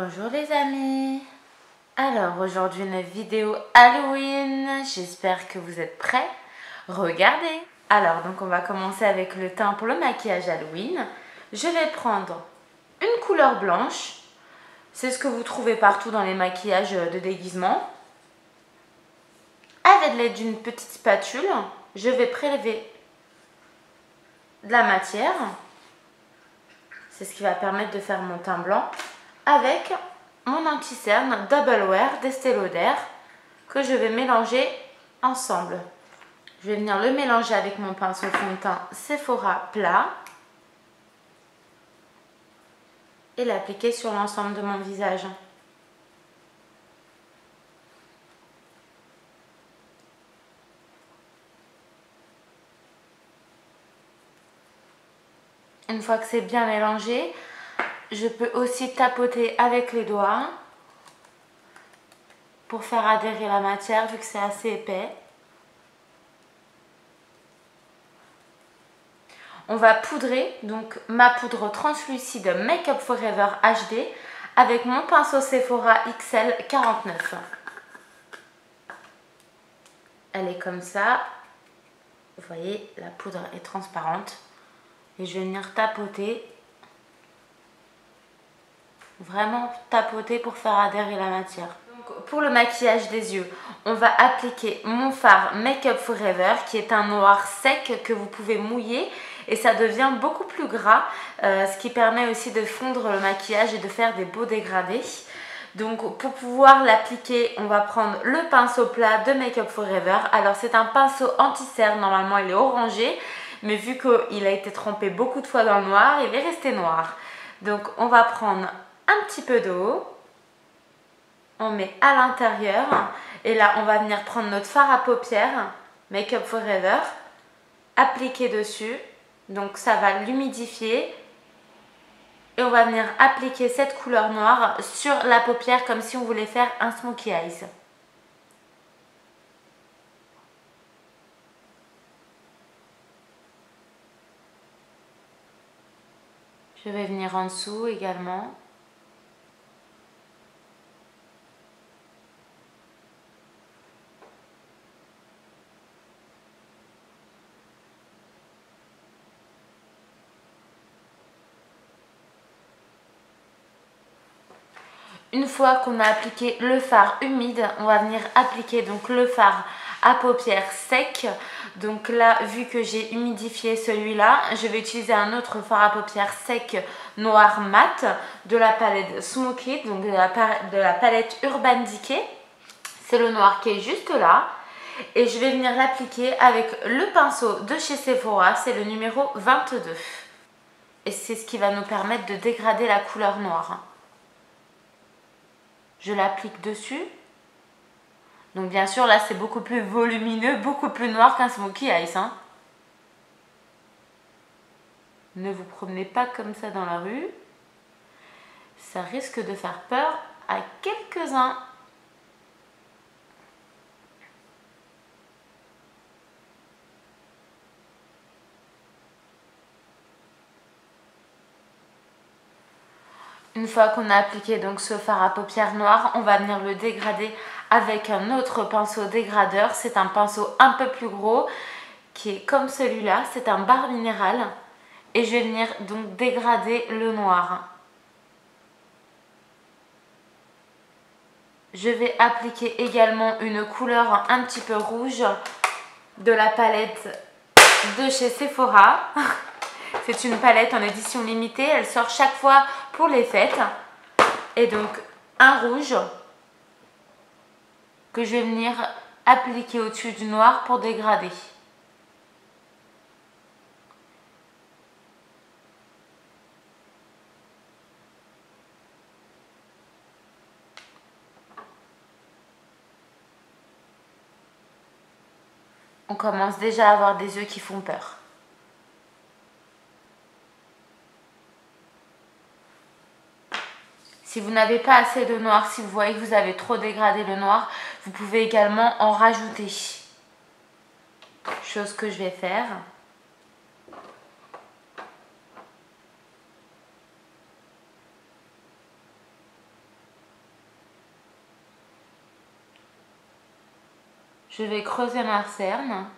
Bonjour les amis. Alors aujourd'hui une vidéo Halloween, j'espère que vous êtes prêts. Regardez. Alors donc on va commencer avec le teint pour le maquillage Halloween. Je vais prendre une couleur blanche, c'est ce que vous trouvez partout dans les maquillages de déguisement. Avec l'aide d'une petite spatule, je vais prélever de la matière. C'est ce qui va permettre de faire mon teint blanc avec mon anti-cerne Double Wear d'Estée Lauder que je vais mélanger ensemble. Je vais venir le mélanger avec mon pinceau fond de teint Sephora plat et l'appliquer sur l'ensemble de mon visage. Une fois que c'est bien mélangé, je peux aussi tapoter avec les doigts pour faire adhérer la matière vu que c'est assez épais. On va poudrer donc ma poudre translucide Make Up Forever HD avec mon pinceau Sephora XL 49. Elle est comme ça. Vous voyez, la poudre est transparente. Et je vais venir tapoter. Vraiment tapoter pour faire adhérer la matière. Donc, pour le maquillage des yeux, on va appliquer mon fard Make Up Forever qui est un noir sec que vous pouvez mouiller et ça devient beaucoup plus gras, ce qui permet aussi de fondre le maquillage et de faire des beaux dégradés. Donc pour pouvoir l'appliquer, on va prendre le pinceau plat de Make Up Forever. Alors c'est un pinceau anti-cerne, normalement il est orangé, mais vu qu'il a été trempé beaucoup de fois dans le noir, il est resté noir. Donc on va prendre un petit peu d'eau, on met à l'intérieur et là on va venir prendre notre fard à paupières Make Up Forever, appliquer dessus, donc ça va l'humidifier et on va venir appliquer cette couleur noire sur la paupière comme si on voulait faire un smokey eyes. Je vais venir en dessous également. Une fois qu'on a appliqué le fard humide, on va venir appliquer donc le fard à paupières sec. Donc là, vu que j'ai humidifié celui-là, je vais utiliser un autre fard à paupières sec noir mat de la palette Smoky, donc de la palette Urban Decay. C'est le noir qui est juste là. Et je vais venir l'appliquer avec le pinceau de chez Sephora, c'est le numéro 22. Et c'est ce qui va nous permettre de dégrader la couleur noire. Je l'applique dessus. Donc bien sûr là c'est beaucoup plus volumineux, beaucoup plus noir qu'un smokey eyes. Ne vous promenez pas comme ça dans la rue. Ça risque de faire peur à quelques-uns. Une fois qu'on a appliqué donc ce fard à paupières noir, on va venir le dégrader avec un autre pinceau dégradeur. C'est un pinceau un peu plus gros qui est comme celui-là. C'est un bar minéral. Et je vais venir donc dégrader le noir. Je vais appliquer également une couleur un petit peu rouge de la palette de chez Sephora. C'est une palette en édition limitée, elle sort chaque fois pour les fêtes. Et donc un rouge que je vais venir appliquer au-dessus du noir pour dégrader. On commence déjà à avoir des yeux qui font peur. Si vous n'avez pas assez de noir, si vous voyez que vous avez trop dégradé le noir, vous pouvez également en rajouter. Chose que je vais faire. Je vais creuser ma cerne.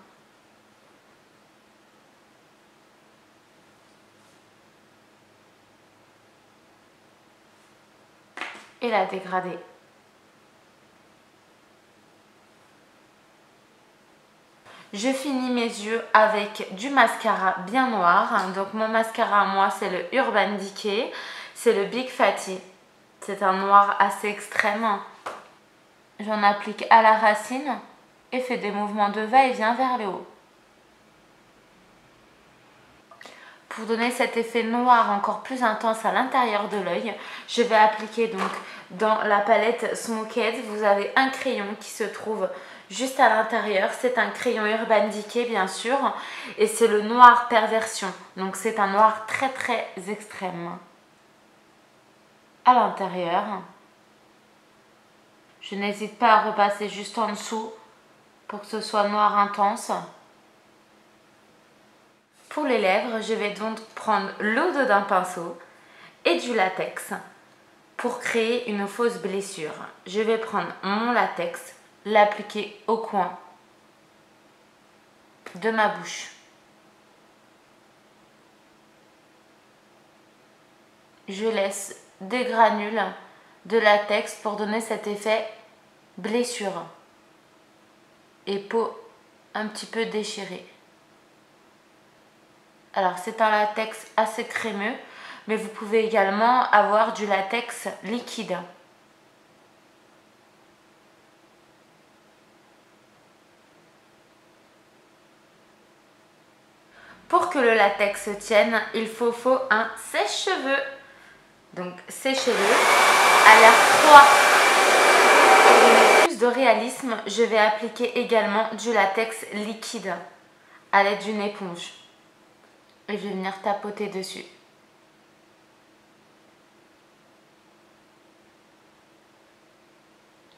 Et la dégrader. Je finis mes yeux avec du mascara bien noir. Donc mon mascara à moi c'est le Urban Decay. C'est le Big Fatty. C'est un noir assez extrême. J'en applique à la racine et fais des mouvements de va-et-vient vers le haut. Pour donner cet effet noir encore plus intense à l'intérieur de l'œil, je vais appliquer donc dans la palette Smoked. Vous avez un crayon qui se trouve juste à l'intérieur. C'est un crayon Urban Decay bien sûr. Et c'est le noir perversion. Donc c'est un noir très très extrême. À l'intérieur, je n'hésite pas à repasser juste en dessous pour que ce soit noir intense. Pour les lèvres, je vais donc prendre l'eau d'un pinceau et du latex pour créer une fausse blessure. Je vais prendre mon latex, l'appliquer au coin de ma bouche. Je laisse des granules de latex pour donner cet effet blessure et peau un petit peu déchirée. Alors c'est un latex assez crémeux, mais vous pouvez également avoir du latex liquide. Pour que le latex tienne, il faut un sèche-cheveux. Donc séchez-le à l'air froid. Pour donner plus de réalisme, je vais appliquer également du latex liquide à l'aide d'une éponge. Et je vais venir tapoter dessus.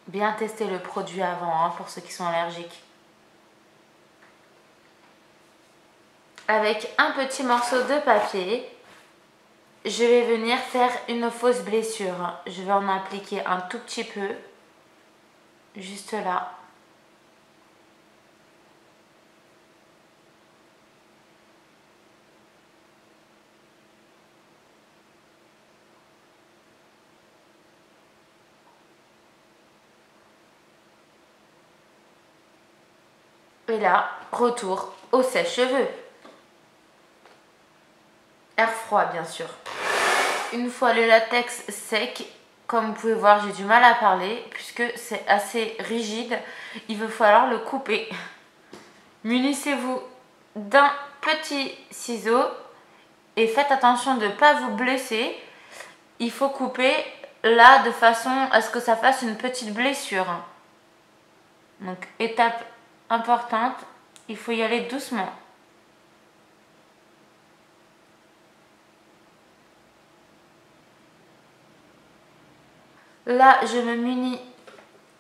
Bien tester le produit avant pour ceux qui sont allergiques. Avec un petit morceau de papier, je vais venir faire une fausse blessure. Je vais en appliquer un tout petit peu, juste là. Et là, retour au sèche-cheveux. Air froid, bien sûr. Une fois le latex sec, comme vous pouvez voir, j'ai du mal à parler puisque c'est assez rigide. Il va falloir le couper. Munissez-vous d'un petit ciseau et faites attention de ne pas vous blesser. Il faut couper là de façon à ce que ça fasse une petite blessure. Donc, étape importante, il faut y aller doucement. Là, je me munis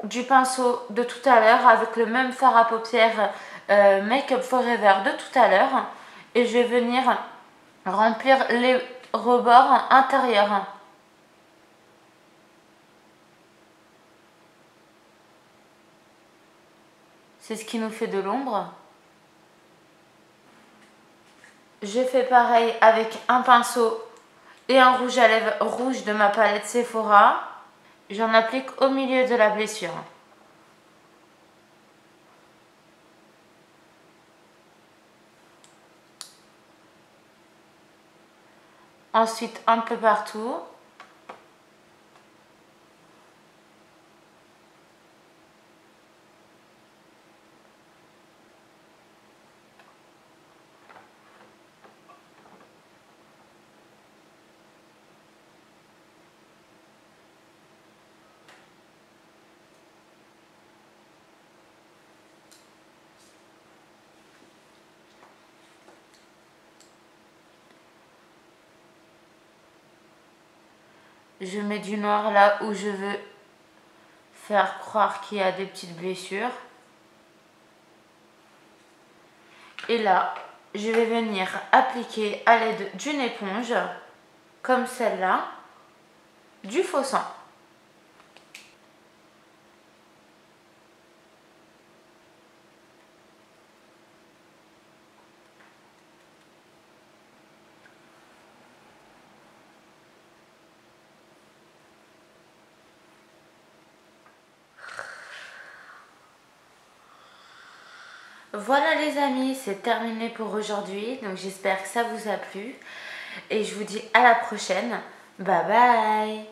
du pinceau de tout à l'heure avec le même fard à paupières Make Up Forever de tout à l'heure. Et je vais venir remplir les rebords intérieurs. C'est ce qui nous fait de l'ombre. Je fais pareil avec un pinceau et un rouge à lèvres rouge de ma palette Sephora. J'en applique au milieu de la blessure. Ensuite, un peu partout. Je mets du noir là où je veux faire croire qu'il y a des petites blessures. Et là, je vais venir appliquer à l'aide d'une éponge, comme celle-là, du faux sang. Voilà les amis, c'est terminé pour aujourd'hui. Donc j'espère que ça vous a plu. Et je vous dis à la prochaine. Bye bye.